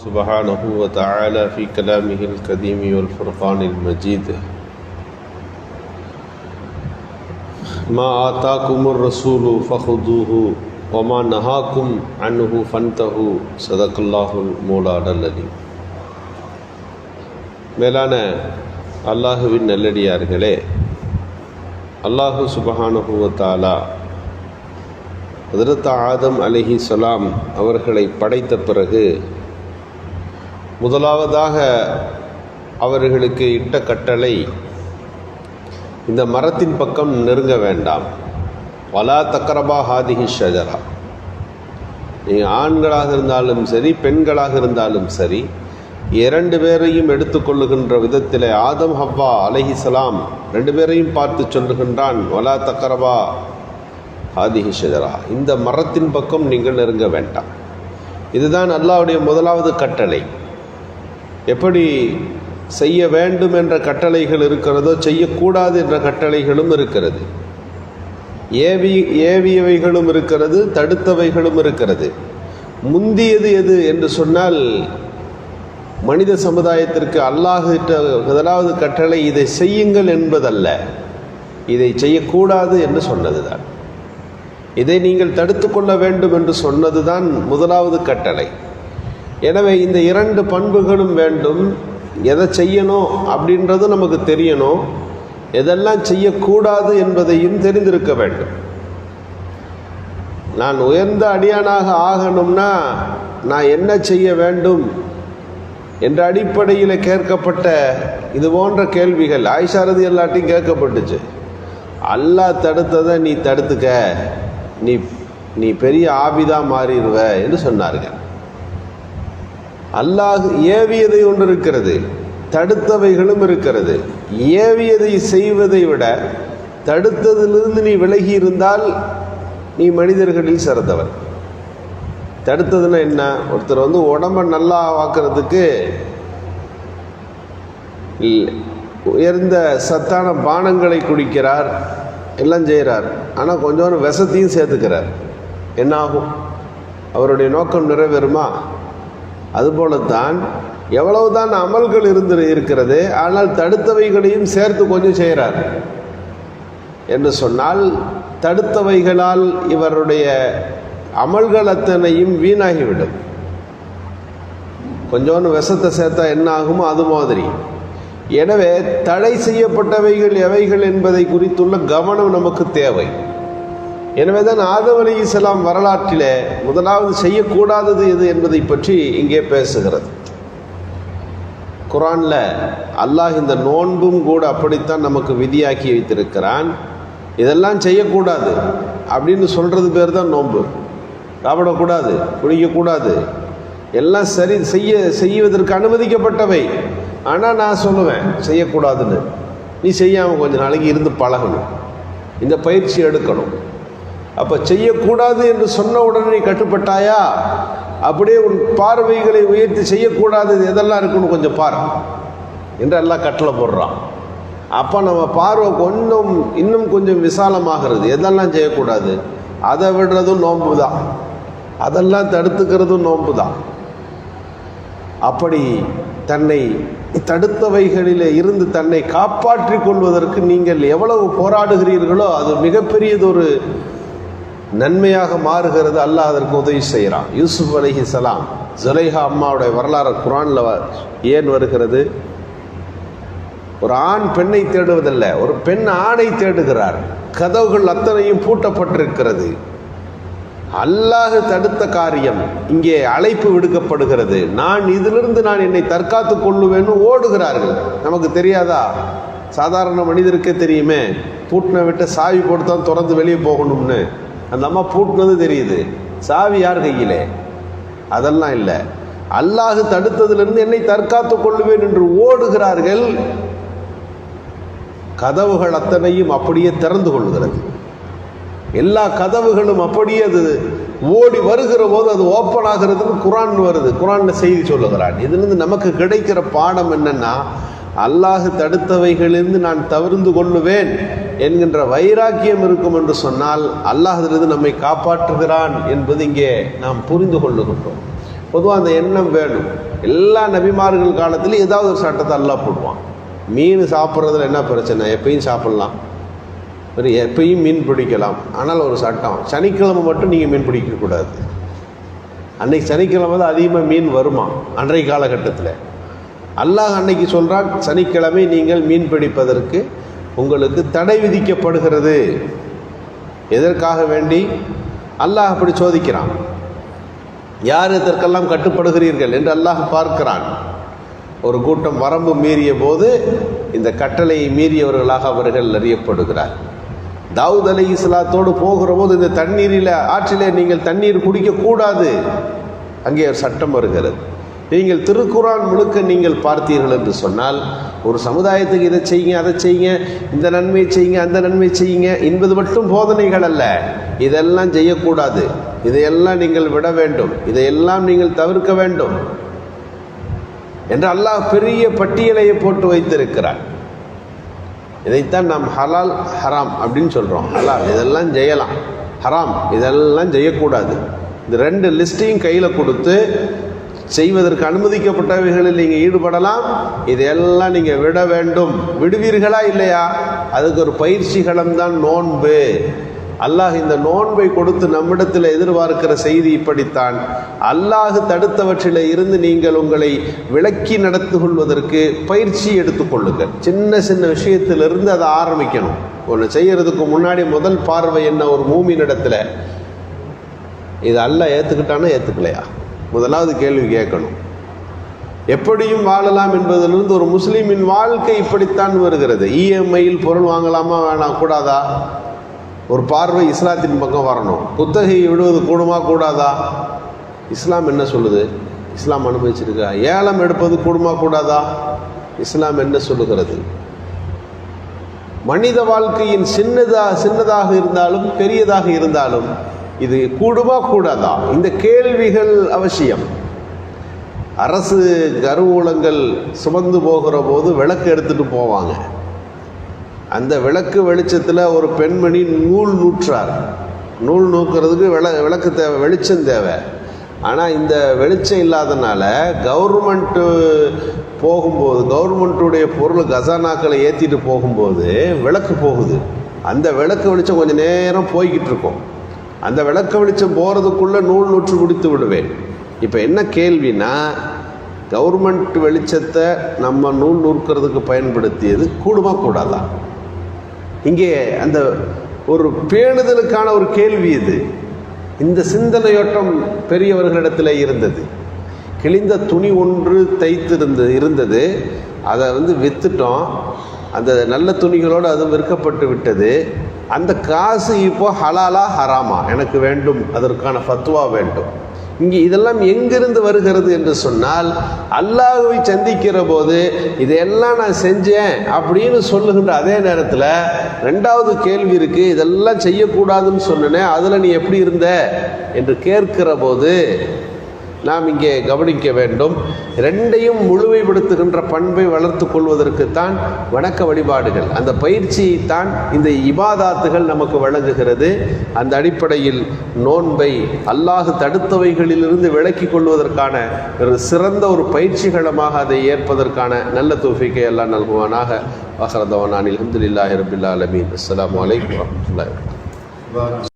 سبحانه وتعالى في كلامه القديم والفرقان المجيد ما آتاكم الرسول فخذوه وما نهاكم عنه فانتهوا صدق الله المولى العليم. மேலான அல்லாஹுவின் நல்லடியார்களே, அல்லாஹு சுப்ஹானஹு வ தஆலா ஹஜ்ரத் ஆதம் அலைஹிஸ்ஸலாம் அவர்களை படைத்த பிறகு முதலாவதாக அவர்களுக்கு இட்ட கட்டளை, இந்த மரத்தின் பக்கம் நெருங்க வேண்டாம். வலா தக்ரபா ஹாதிஹி ஷஜரா. நீங்கள் ஆண்களாக இருந்தாலும் சரி, பெண்களாக இருந்தாலும் சரி, இரண்டு பேரையும் எடுத்துக்கொள்ளுகின்ற விதத்தில் ஆதம் ஹவ்வா அலைஹிஸ்ஸலாம் ரெண்டு பேரையும் பார்த்து சொல்லுகின்றான், வலா தக்ரபா ஹாதிஹி ஷஜரா, இந்த மரத்தின் பக்கம் நீங்கள் நெருங்க வேண்டாம். இதுதான் அல்லாஹ்வுடைய முதலாவது கட்டளை. எப்படி செய்ய வேண்டும் என்ற கட்டளைகள் இருக்கிறதோ, செய்யக்கூடாது என்ற கட்டளைகளும் இருக்கிறது. ஏவியவைகளும் இருக்கிறது, தடுத்தவைகளும் இருக்கிறது. முந்தியது எது என்று சொன்னால், மனித சமுதாயத்திற்கு அல்லாஹ் முதலாவது கட்டளை இதை செய்யுங்கள் என்பதல்ல, இதை செய்யக்கூடாது என்று சொன்னதுதான். இதை நீங்கள் தடுத்து கொள்ள வேண்டும் என்று சொன்னதுதான் முதலாவது கட்டளை. எனவே இந்த இரண்டு பண்புகளும் வேண்டும். எதை செய்யணும் அப்படின்றது நமக்கு தெரியணும், எதெல்லாம் செய்யக்கூடாது என்பதையும் தெரிந்திருக்க வேண்டும். நான் உயர்ந்த அடியானாக ஆகணும்னா நான் என்ன செய்ய வேண்டும் என்ற அடிப்படையில் கேட்கப்பட்ட இது போன்ற கேள்விகள் ஆயிஷா ரலியல்லாஹு கேட்கப்பட்டுச்சு. அல்லாஹ் தடுத்ததை நீ தடுத்துக்க, நீ பெரிய ஆபிதா மாறிடுவ என்று சொன்னார்கள். அல்லாஹ் ஏவியதை ஒன்று இருக்கிறது, தடுத்தவைகளும் இருக்கிறது. ஏவியதை செய்வதை விட தடுத்ததிலிருந்து நீ விலகி இருந்தால் நீ மனிதர்களில் சிறந்தவன். தடுத்ததுன்னா என்ன? ஒருத்தர் உடம்பை நல்லா ஆக்கிறதுக்கு உயர்ந்த சத்தான பானங்களை குடிக்கிறார், எல்லாம் செய்கிறார். ஆனால் கொஞ்சம் விஷத்தையும் சேர்த்துக்கிறார். என்ன ஆகும்? அவருடைய நோக்கம் நிறைவேறுமா? அதுபோலத்தான் எவ்வளவுதான் அமல்கள் இருக்கிறது, ஆனால் தடுத்தவைகளையும் சேர்த்து கொஞ்சம் செய்கிறார் என்று சொன்னால், தடுத்தவைகளால் இவருடைய அமல்கள் அத்தனையும் வீணாகிவிடும். கொஞ்சோன்னு விஷத்தை சேர்த்தா என்ன ஆகுமோ அது மாதிரி. எனவே தடை செய்யப்பட்டவைகள் எவைகள் என்பதை குறித்துள்ள கவனம் நமக்கு தேவை. எனவே தான் ஆதம் அலைஹிஸ்ஸலாம் வரலாற்றிலே முதலாவது செய்யக்கூடாதது எது என்பதை பற்றி இங்கே பேசுகிறது. குர்ஆனில் அல்லாஹ் இந்த நோன்பும் கூட அப்படித்தான் நமக்கு விதியாக்கி வைத்திருக்கிறான். இதெல்லாம் செய்யக்கூடாது அப்படின்னு சொல்கிறது பேர் தான் நோன்பு. சாப்பிடக்கூடாது, குடிக்கக்கூடாது, எல்லாம் சரி செய்வதற்கு அனுமதிக்கப்பட்டவை. ஆனால் நான் சொல்லுவேன் செய்யக்கூடாதுன்னு. நீ செய்யாமல் கொஞ்ச நாளைக்கு இருந்து பழகணும், இந்த பயிற்சி எடுக்கணும். அப்போ செய்யக்கூடாது என்று சொன்ன உடனே நீ கட்டுப்பட்டாயா? அப்படியே உன் பார்வைகளை உயர்த்தி செய்யக்கூடாது எதெல்லாம் இருக்குன்னு கொஞ்சம் பாரு என்று எல்லாம் கட்டளை போடுறான். அப்போ நம்ம பார்வை இன்னும் கொஞ்சம் விசாலமாகிறது. எதெல்லாம் செய்யக்கூடாது அதை விடுறதும் நோன்பு தான், அதெல்லாம் தடுத்துக்கிறதும் நோன்பு தான். அப்படி தன்னை தடுத்தவைகளிலே இருந்து தன்னை காப்பாற்றிக் கொள்வதற்கு நீங்கள் எவ்வளவு போராடுகிறீர்களோ அது மிகப்பெரியதொரு நன்மையாக மாறுகிறது. அல்லாஹ் அதற்கு உதவி செய்கிறான். யூசுப் அலைஹிஸ்ஸலாம், ஜுலைஹா அம்மாவுடைய வரலாறு குர்ஆனில் ஏன் வருகிறது? ஒரு ஆண் பெண்ணை தேடுவதில்லை, ஒரு பெண் ஆணை தேடுகிறார். கதவுகள் அத்தனையும் பூட்டப்பட்டிருக்கிறது. அல்லாஹ் தடுத்த காரியம் இங்கே அழைப்பு விடுக்கப்படுகிறது. இதிலிருந்து நான் என்னை தற்காத்து கொள்ளுவேன்னு ஓடுகிறார்கள். நமக்கு தெரியாதா? சாதாரண மனிதருக்கே தெரியுமே, பூட்டின விட்டு சாவி போட்டு தான் திறந்து வெளியே போகணும்னு. அந்த அம்மா பூட்டினது தெரியுது, சாவி யார் கையிலே? அதெல்லாம் இல்லை. அல்லாஹ் தடுத்ததிலிருந்து என்னை தற்காத்து கொள்ளுவேன் என்று ஓடுகிறார்கள். கதவுகள் அத்தனையும் அப்படியே திறந்து கொள்கிறது. எல்லா கதவுகளும் அப்படியே அது ஓடி வருகிற போது அது ஓப்பன் ஆகிறதுன்னு குர்ஆன் வருது. குர்ஆன்ல செய்தி சொல்லுகிறான். இதிலிருந்து நமக்கு கிடைக்கிற பாடம் என்னன்னா, அல்லாஹ் தடுத்தவைகளிலிருந்து நான் தவிர்ந்து கொள்ளுவேன் என்கின்ற வைராக்கியம் இருக்கும் என்று சொன்னால் அல்லாஹ் அதிலிருந்து நம்மை காப்பாற்றுகிறான் என்பது இங்கே நாம் புரிந்து கொள்ளுகின்றோம். பொதுவாக அந்த எண்ணம் வேணும். எல்லா நபிமார்கள் காலத்துலையும் ஏதாவது ஒரு சட்டத்தை அல்லாஹ் போடுவான். மீன் சாப்பிட்றதுல என்ன பிரச்சனை? எப்பயும் சாப்பிட்லாம், எப்பயும் மீன் பிடிக்கலாம். ஆனால் ஒரு சட்டம், சனிக்கிழமை மட்டும் நீங்கள் மீன் பிடிக்கக்கூடாது. அன்னைக்கு சனிக்கிழமை தான் அதிகமாக மீன் வருமா அன்றைய காலகட்டத்தில். அல்லாஹ் அன்னைக்கு சொல்கிறான், சனிக்கிழமை நீங்கள் மீன் பிடிப்பதற்கு உங்களுக்கு தடை விதிக்கப்படுகிறது. எதற்காக வேண்டி அல்லாஹ் அப்படி சோதிக்கிறான். யார் இதற்கெல்லாம் கட்டுப்படுகிறீர்கள் என்று அல்லாஹ் பார்க்கிறான். ஒரு கூட்டம் வரம்பு மீறிய போது இந்த கட்டளையை மீறியவர்களாக அவர்கள் அறியப்படுகிறார். தாவூத் அலைஹிஸ்ஸலாத்தோடு போகிற போது இந்த தண்ணீரில், ஆற்றிலே நீங்கள் தண்ணீர் குடிக்கக்கூடாது, அங்கே ஒரு சட்டம் வருகிறது. நீங்கள் திருக்குரான் முழுக்க நீங்கள் பார்த்தீர்கள் என்று சொன்னால், ஒரு சமுதாயத்துக்கு இதை செய்யுங்க, அதை செய்யுங்க, இந்த நன்மை செய்யுங்க, அந்த நன்மை செய்யுங்க என்பது மட்டும் போதனைகள் அல்ல. இதெல்லாம் செய்யக்கூடாது, இதையெல்லாம் நீங்கள் விட வேண்டும், இதையெல்லாம் நீங்கள் தவிர்க்க வேண்டும் என்று அல்லாஹ் பெரிய பட்டியலையை போட்டு வைத்திருக்கிறார். இதைத்தான் நாம் ஹலால் ஹராம் அப்படின்னு சொல்கிறோம். ஹலால் இதெல்லாம் செய்யலாம், ஹராம் இதெல்லாம் செய்யக்கூடாது. இந்த ரெண்டு லிஸ்ட்டையும் கையில் கொடுத்து, செய்வதற்கு அனுமதிக்கப்பட்டவைகளில் நீங்கள் ஈடுபடலாம், இதையெல்லாம் நீங்கள் விட வேண்டும். விடுவீர்களா இல்லையா? அதுக்கு ஒரு பயிற்சி களம்தான் நோன்பு. அல்லாஹ் இந்த நோன்பை கொடுத்து நம்மிடத்தில் எதிர்பார்க்கிற செய்தி இப்படித்தான். அல்லாஹ் தடுத்தவற்றில் இருந்து நீங்கள் உங்களை விலக்கி நடத்து கொள்வதற்கு பயிற்சி எடுத்துக்கொள்ளுங்கள். சின்ன சின்ன விஷயத்திலிருந்து அதை ஆரம்பிக்கணும். ஒன்று செய்யறதுக்கு முன்னாடி முதல் பார்வை என்ன? ஒரு மூமினிடத்தில் இது அல்லாஹ் ஏற்றுக்கிட்டானா ஏற்றுக்கலையா? முதலாவது கேள்வி கேட்கணும். எப்படியும் வாழலாம் என்பதிலிருந்து ஒரு முஸ்லீமின் வாழ்க்கை இப்படித்தான் வருகிறது. இஎம்ஐயில் பொருள் வாங்கலாமா வேணாம் கூடாதா? ஒரு பார்வை இஸ்லாத்தின் பக்கம் வரணும். குத்தகையை விடுவது கூடுமா கூடாதா? இஸ்லாம் என்ன சொல்லுது? இஸ்லாம் அனுமதிச்சிருக்கா? ஏலம் எடுப்பது கூடுமா கூடாதா? இஸ்லாம் என்ன சொல்லுகிறது? மனித வாழ்க்கையின் சின்னதாக இருந்தாலும் பெரியதாக இருந்தாலும் இது கூடுமா கூடாதா? இந்த கேள்விகள் அவசியம். அரசு கருவூலங்கள் சுமந்து போகிற போது விளக்கு எடுத்துட்டு போவாங்க. அந்த விளக்கு வெளிச்சத்தில் ஒரு பெண்மணி நூல் நூற்றார். நூல் நூக்கிறதுக்கு விளக்கு தேவை, வெளிச்சம் தேவை. ஆனால் இந்த வெளிச்சம் இல்லாதனால கவர்மெண்ட்டு போகும்போது, கவர்மெண்ட்டுடைய பொருள் கசானாக்களை ஏற்றிட்டு போகும்போது விளக்கு போகுது. அந்த விளக்கு வெளிச்சம் கொஞ்சம் நேரம் போய்கிட்டு இருக்கும். அந்த விளக்கு வெளிச்சம் போகிறதுக்குள்ளே நூல் நூற்று முடித்து விடுவேன். இப்போ என்ன கேள்வினா, கவர்மெண்ட் வெளிச்சத்தை நம்ம நூல் நூற்கிறதுக்கு பயன்படுத்தியது கூடுமா கூடாதா? இங்கே அந்த ஒரு பேணுதலுக்கான ஒரு கேள்வி இது. இந்த சிந்தனையோட்டம் பெரியவர்களிடத்தில் இருந்தது. கிழிந்த துணி ஒன்று இருந்தது, அதை விற்றுட்டோம். அந்த நல்ல துணிகளோடு அது விற்கப்பட்டு விட்டது. அந்த காசு இப்போ ஹலாலா ஹராமா எனக்கு வேண்டும், அதற்கான ஃபத்வா வேண்டும். இங்கே இதெல்லாம் எங்கிருந்து வருகிறது என்று சொன்னால், அல்லாஹ்வை சந்திக்கிற போது இதையெல்லாம் நான் செஞ்சேன் அப்படின்னு சொல்லுகின்ற அதே நேரத்தில் ரெண்டாவது கேள்வி இருக்கு, இதெல்லாம் செய்யக்கூடாதுன்னு சொன்னேன், அதில் நீ எப்படி இருந்த என்று கேட்கிற போது நாம் இங்கே கவனிக்க வேண்டும். ரெண்டையும் முழுமைப்படுத்துகின்ற பண்பை வளர்த்து கொள்வதற்குத்தான் வணக்க வழிபாடுகள், அந்த பயிற்சியை தான் இந்த இபாதாத்துகள் நமக்கு வழங்குகிறது. அந்த அடிப்படையில் நோன்பை அல்லாஹ் தடுத்தவைகளிலிருந்து விலக்கி கொள்வதற்கான ஒரு சிறந்த ஒரு பயிற்சிகளமாக அதை ஏற்பதற்கான நல்ல தௌஃபீக்கை அல்லாஹ் நல்குவானாக. வஹரதவானா அல்ஹம்துலில்லாஹி ரப்பில் ஆலமீன். அஸ்ஸலாமு அலைக்கும் வரஹ்மத்துல்லாஹி வபரகாத்துஹு.